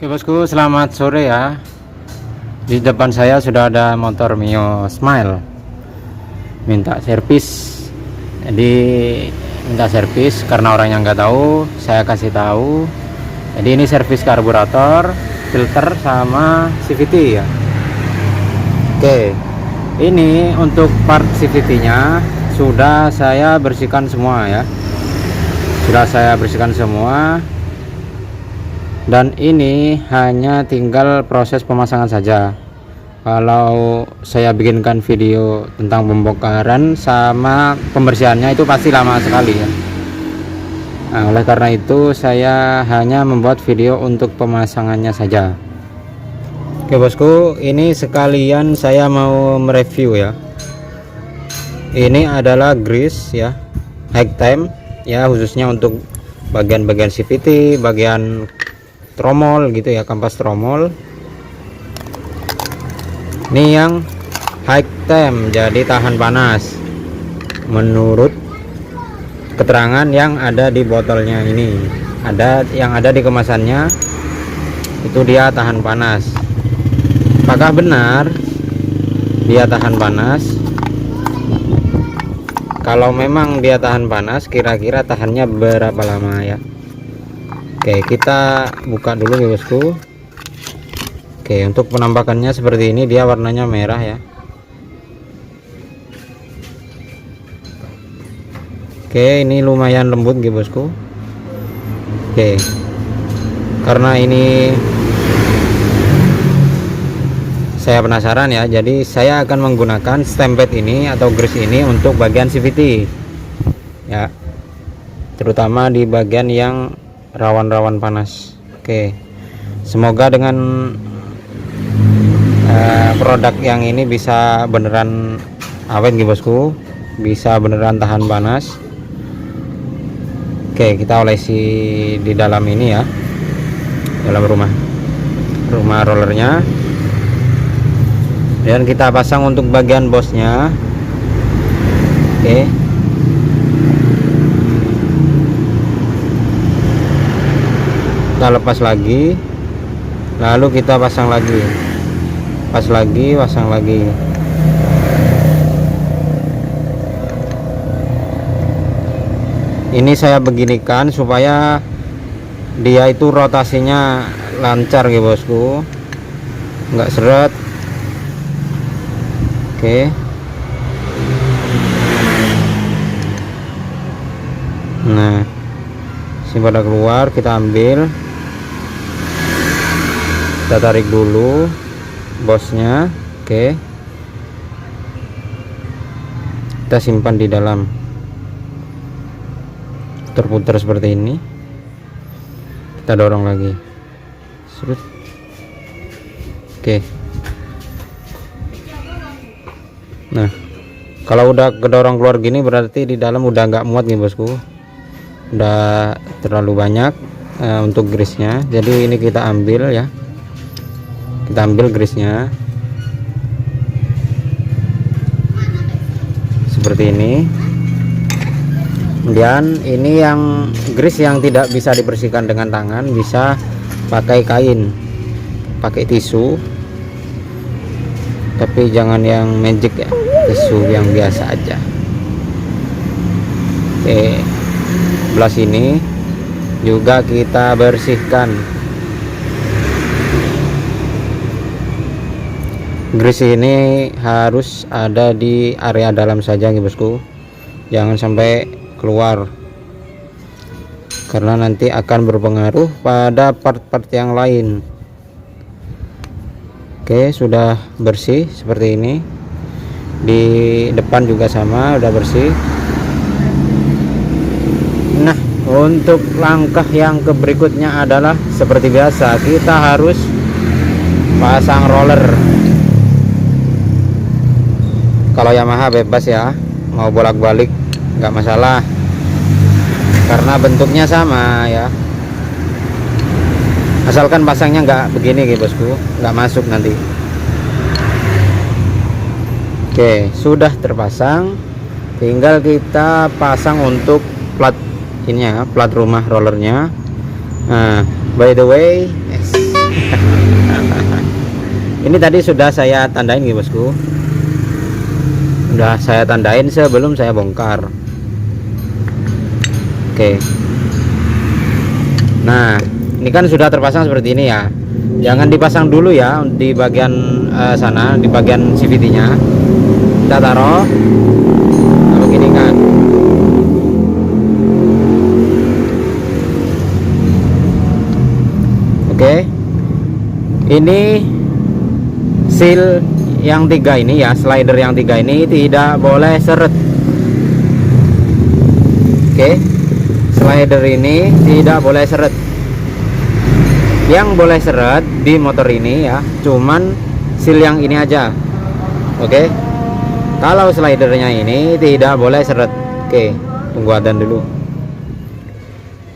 Oke bosku, selamat sore ya. Di depan saya sudah ada motor Mio Smile, minta servis. Jadi minta servis karena orangnya nggak tahu, saya kasih tahu. Jadi ini servis karburator, filter sama CVT ya. Oke, ini untuk part CVT nya sudah saya bersihkan semua ya. Sudah saya bersihkan semua. Dan ini hanya tinggal proses pemasangan saja. Kalau saya bikinkan video tentang pembongkaran sama pembersihannya itu pasti lama sekali ya. Nah, oleh karena itu saya hanya membuat video untuk pemasangannya saja. Oke bosku, ini sekalian saya mau mereview ya. Ini adalah grease ya, high time ya, khususnya untuk bagian-bagian CVT, bagian tromol gitu ya, kampas tromol. Ini yang high temp, jadi tahan panas menurut keterangan yang ada di botolnya. Ini ada yang ada di kemasannya, itu dia tahan panas. Apakah benar dia tahan panas? Kalau memang dia tahan panas, kira-kira tahannya berapa lama ya? Oke, kita buka dulu ya bosku. Oke, untuk penampakannya seperti ini, dia warnanya merah ya. Oke, ini lumayan lembut ya bosku. Oke, karena ini saya penasaran ya, jadi saya akan menggunakan stemped ini atau grease ini untuk bagian CVT ya, terutama di bagian yang rawan-rawan panas. Oke, semoga dengan produk yang ini bisa beneran awet gitu bosku, bisa beneran tahan panas. Oke, kita olesi di dalam ini ya, dalam rumah rollernya, dan kita pasang untuk bagian bosnya. Oke, kita lepas lagi, lalu kita pasang lagi, pasang lagi. Ini saya beginikan supaya dia itu rotasinya lancar ya bosku, nggak seret. Oke, nah ini pada keluar, kita ambil, kita tarik dulu bosnya. Oke, kita simpan di dalam, putar-putar seperti ini, kita dorong lagi. Oke, nah kalau udah kedorong keluar gini berarti di dalam udah nggak muat nih bosku, udah terlalu banyak untuk grease nya. Jadi ini kita ambil ya, kita ambil grease nya seperti ini. Kemudian ini yang grease yang tidak bisa dibersihkan dengan tangan, bisa pakai kain, pakai tisu, tapi jangan yang magic ya, tisu yang biasa aja. Oke, sebelah sini juga kita bersihkan. Grease ini harus ada di area dalam saja nih bosku, jangan sampai keluar, karena nanti akan berpengaruh pada part-part yang lain. Oke, sudah bersih seperti ini. Di depan juga sama, udah bersih. Nah, untuk langkah yang berikutnya adalah seperti biasa, kita harus pasang roller. Kalau Yamaha bebas ya, mau bolak-balik nggak masalah, karena bentuknya sama ya, asalkan pasangnya nggak begini gitu bosku, nggak masuk nanti. Oke, sudah terpasang, tinggal kita pasang untuk plat ini ya, plat rumah rollernya. Nah, by the way, Ini tadi sudah saya tandain nih bosku, udah saya tandain sebelum saya bongkar. Oke, nah ini kan sudah terpasang seperti ini ya. Jangan dipasang dulu ya di bagian sana, di bagian CVT nya kita taruh begini kan. Oke, ini seal yang 3 ini ya, slider yang 3 ini tidak boleh seret. Oke, slider ini tidak boleh seret. Yang boleh seret di motor ini ya cuman seal yang ini aja. Oke, kalau slidernya ini tidak boleh seret. Oke, tunggu adzan dulu.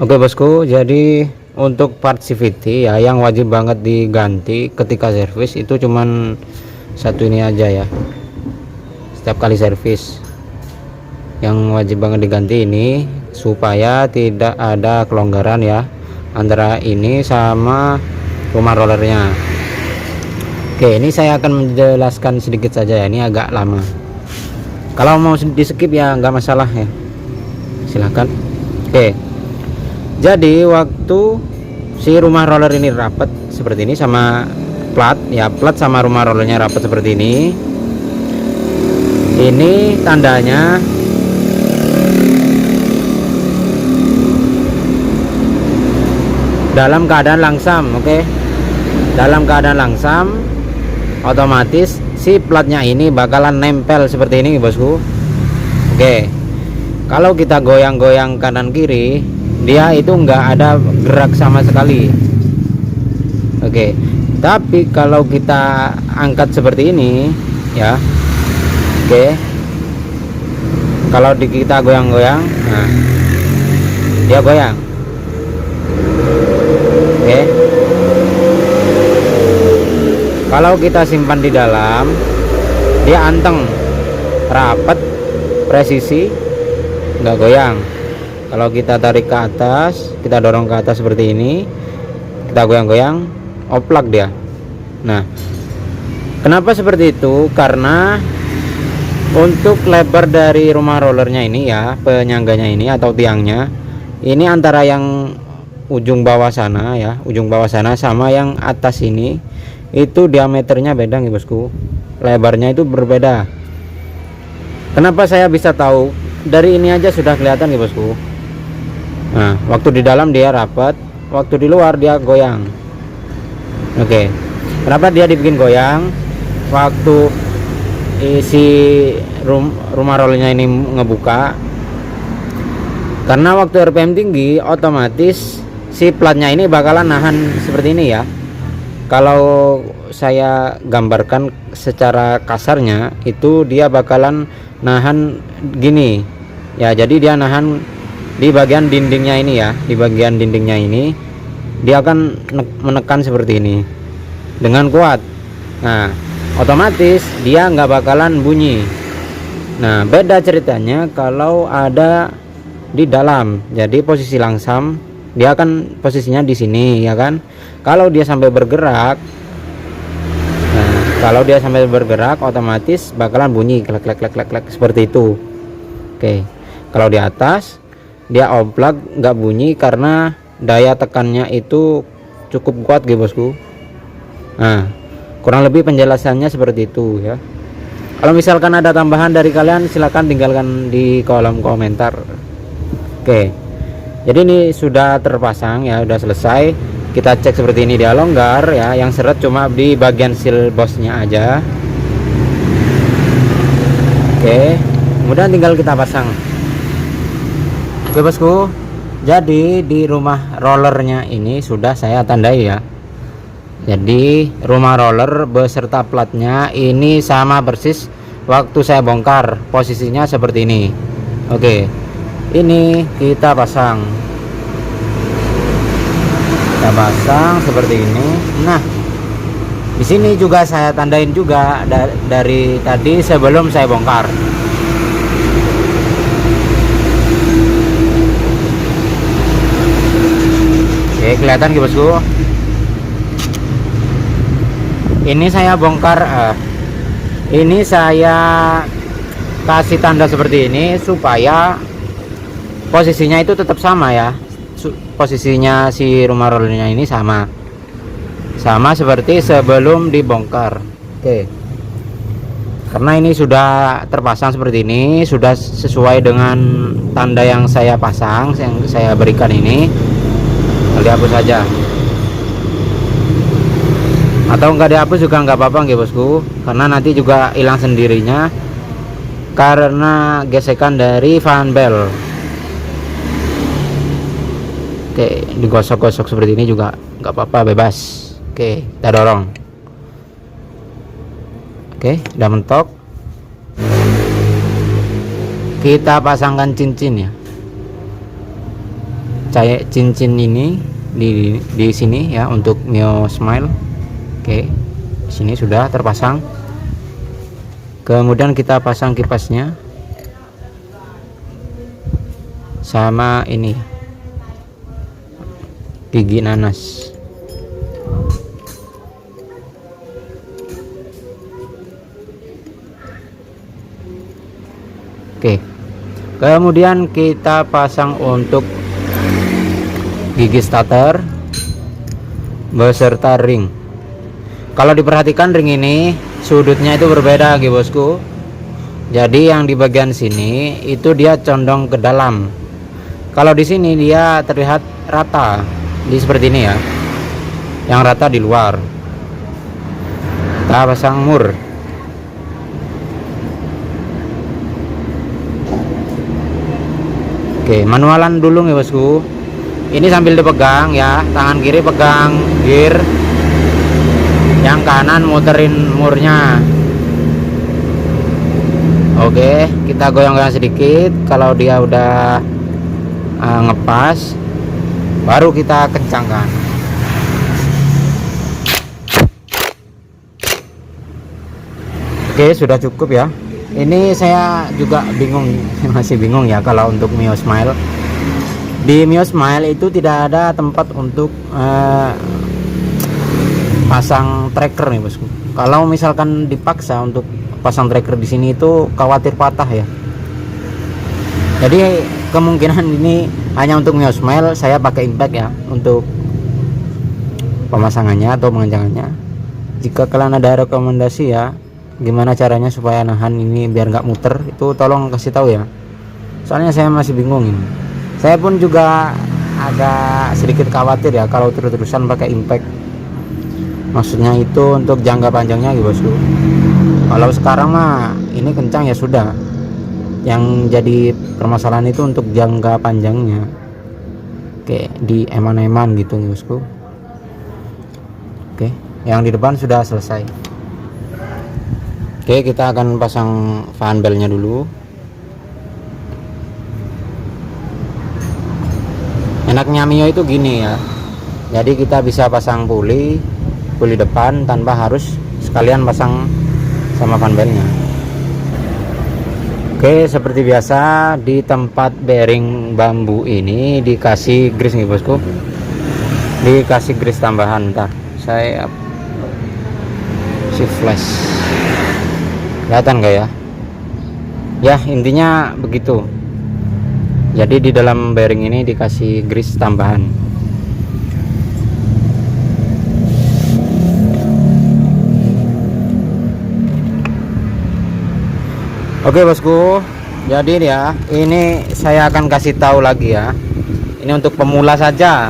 Oke bosku, jadi untuk part CVT ya yang wajib banget diganti ketika servis itu cuman satu ini aja ya. Setiap kali servis yang wajib banget diganti ini supaya tidak ada kelonggaran ya antara ini sama rumah rollernya. Oke, ini saya akan menjelaskan sedikit saja ya, ini agak lama. Kalau mau di skip ya nggak masalah ya, silahkan. Oke, jadi waktu si rumah roller ini rapat seperti ini sama plat ya, plat sama rumah rollernya rapat seperti ini tandanya dalam keadaan langsam. Oke, dalam keadaan langsam otomatis si platnya ini bakalan nempel seperti ini bosku. Oke, kalau kita goyang-goyang kanan kiri dia itu enggak ada gerak sama sekali. Oke, tapi kalau kita angkat seperti ini ya, oke, kalau kita goyang-goyang, nah dia goyang. Oke, kalau kita simpan di dalam dia anteng, rapat, presisi, nggak goyang. Kalau kita tarik ke atas, kita dorong ke atas seperti ini, kita goyang-goyang, oplak dia. Nah, kenapa seperti itu? Karena untuk lebar dari rumah rollernya ini ya, penyangganya ini atau tiangnya ini antara yang ujung bawah sana ya, ujung bawah sana sama yang atas ini itu diameternya beda nih bosku, lebarnya itu berbeda. Kenapa saya bisa tahu? Dari ini aja sudah kelihatan nih bosku. Nah, waktu di dalam dia rapat, waktu di luar dia goyang. Oke, kenapa dia dibikin goyang? Waktu isi rumah rollernya ini ngebuka, karena waktu RPM tinggi otomatis si platnya ini bakalan nahan seperti ini ya. Kalau saya gambarkan secara kasarnya itu dia bakalan nahan gini ya, jadi dia nahan di bagian dindingnya ini ya, di bagian dindingnya ini dia akan menekan seperti ini dengan kuat. Nah, otomatis dia nggak bakalan bunyi. Nah, beda ceritanya kalau ada di dalam, jadi posisi langsam dia akan posisinya di sini ya kan. Kalau dia sampai bergerak, nah kalau dia sampai bergerak otomatis bakalan bunyi klek klek klek klek klek seperti itu. Oke, kalau di atas dia oblak nggak bunyi karena daya tekannya itu cukup kuat gitu bosku. Nah, kurang lebih penjelasannya seperti itu ya. Kalau misalkan ada tambahan dari kalian silahkan tinggalkan di kolom komentar. Oke, jadi ini sudah terpasang ya, udah selesai. Kita cek seperti ini, dia longgar ya, yang seret cuma di bagian seal bosnya aja. Oke, kemudian tinggal kita pasang. Oke bosku, jadi di rumah rollernya ini sudah saya tandai ya. Jadi rumah roller beserta platnya ini sama persis waktu saya bongkar, posisinya seperti ini. Oke, ini kita pasang, seperti ini. Nah, di sini juga saya tandain juga dari tadi sebelum saya bongkar. Oke, kelihatan gitu bosku. Ini saya bongkar, ini saya kasih tanda seperti ini supaya posisinya itu tetap sama ya. Posisinya si rumah rollernya ini sama seperti sebelum dibongkar. Oke, karena ini sudah terpasang seperti ini, sudah sesuai dengan tanda yang saya pasang, yang saya berikan ini, dihapus saja. Atau enggak dihapus juga nggak apa-apa nggih bosku, karena nanti juga hilang sendirinya karena gesekan dari fan bel. Oke, digosok-gosok seperti ini juga nggak apa-apa, bebas. Oke, kita dorong. Oke, udah mentok. Kita pasangkan cincin ya. Cahaya cincin ini di sini ya untuk Mio Smile. Oke, sini sudah terpasang. Kemudian kita pasang kipasnya sama ini gigi nanas. Oke, kemudian kita pasang untuk gigi starter beserta ring. Kalau diperhatikan ring ini sudutnya itu berbeda gitu bosku. Jadi yang di bagian sini itu dia condong ke dalam. Kalau di sini dia terlihat rata, di seperti ini ya. Yang rata di luar. Kita pasang mur. Oke, manualan dulu nih bosku. Ini sambil dipegang ya, tangan kiri pegang gear, yang kanan muterin murnya. Oke, kita goyang-goyang sedikit. Kalau dia udah ngepas, baru kita kencangkan. Oke, sudah cukup ya. Ini saya juga bingung, masih bingung ya kalau untuk Mio Smile. Di Mio Smile itu tidak ada tempat untuk pasang tracker nih bosku. Kalau misalkan dipaksa untuk pasang tracker di sini itu khawatir patah ya. Jadi kemungkinan ini hanya untuk Mio Smile saya pakai impact ya untuk pemasangannya atau pengencangannya. Jika kalian ada rekomendasi ya, gimana caranya supaya nahan ini biar nggak muter, itu tolong kasih tahu ya, soalnya saya masih bingung ini. Saya pun juga agak sedikit khawatir ya kalau terus-terusan pakai impact, maksudnya itu untuk jangka panjangnya gitu bosku. Kalau sekarang mah ini kencang ya sudah, yang jadi permasalahan itu untuk jangka panjangnya, kayak di eman-eman gitu bosku. Oke, yang di depan sudah selesai. Oke, kita akan pasang fan belnya dulu. Enaknya Mio itu gini ya, jadi kita bisa pasang puli depan tanpa harus sekalian pasang sama fan belnya. Oke, seperti biasa di tempat bearing bambu ini dikasih grease nih bosku, dikasih grease tambahan. Ntar saya si flash, kelihatan gak ya? Ya intinya begitu. Jadi di dalam bearing ini dikasih grease tambahan. Oke bosku, jadi ya ini saya akan kasih tahu lagi ya. Ini untuk pemula saja.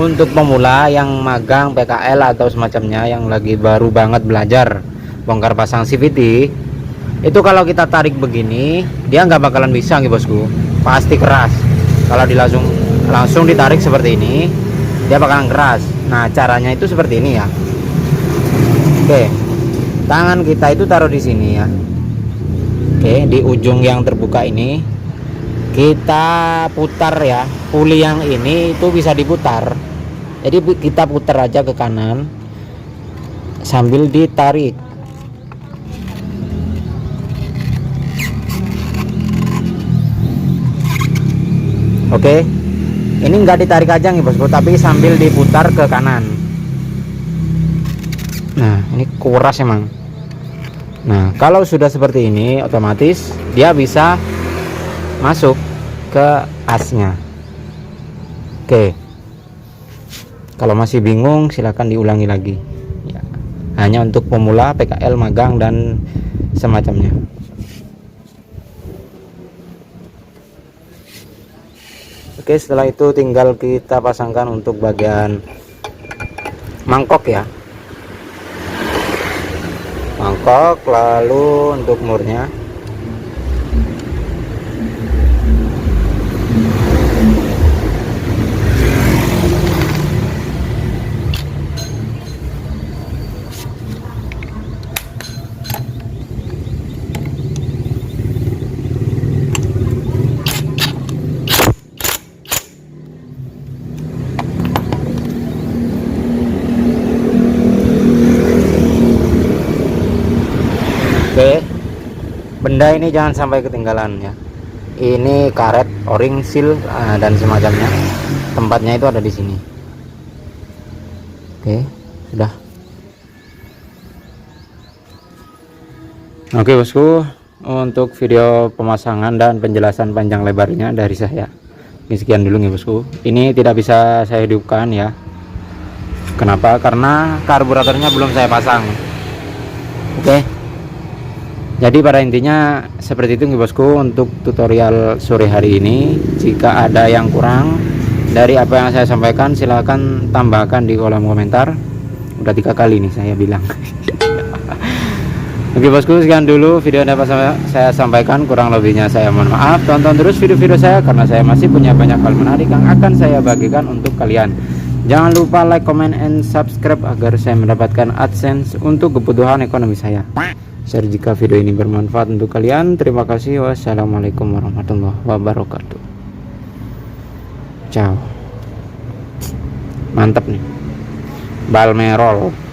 Untuk pemula yang magang PKL atau semacamnya, yang lagi baru banget belajar bongkar pasang CVT, itu kalau kita tarik begini dia nggak bakalan bisa gitu bosku, pasti keras. Kalau langsung ditarik seperti ini dia bakalan keras. Nah caranya itu seperti ini ya. Oke, tangan kita itu taruh di sini ya. Oke, di ujung yang terbuka ini kita putar ya, puli yang ini itu bisa diputar. Jadi kita putar aja ke kanan sambil ditarik. Oke, ini enggak ditarik aja nih bosku, tapi sambil diputar ke kanan. Nah, ini kuras emang. Nah, kalau sudah seperti ini otomatis dia bisa masuk ke asnya. Oke. Kalau masih bingung silahkan diulangi lagi ya. Hanya untuk pemula, PKL, magang dan semacamnya. Oke, setelah itu tinggal kita pasangkan untuk bagian mangkok ya. Mangkok, lalu untuk murnya. Oke, benda ini jangan sampai ketinggalan ya. Ini karet, o-ring, seal dan semacamnya. Tempatnya itu ada di sini. Oke, sudah. Oke bosku, untuk video pemasangan dan penjelasan panjang lebarnya dari saya ini sekian dulu nih bosku. Ini tidak bisa saya hidupkan ya. Kenapa? Karena karburatornya belum saya pasang. Oke. Jadi pada intinya seperti itu nih bosku untuk tutorial sore hari ini. Jika ada yang kurang dari apa yang saya sampaikan silahkan tambahkan di kolom komentar. Udah 3 kali nih saya bilang. Oke bosku, sekian dulu video yang dapat saya sampaikan, kurang lebihnya saya mohon maaf. Tonton terus video-video saya karena saya masih punya banyak hal menarik yang akan saya bagikan untuk kalian. Jangan lupa like, comment, and subscribe agar saya mendapatkan AdSense untuk kebutuhan ekonomi saya. Share jika video ini bermanfaat untuk kalian. Terima kasih. Wassalamualaikum warahmatullahi wabarakatuh. Ciao. Mantap nih Balmerol.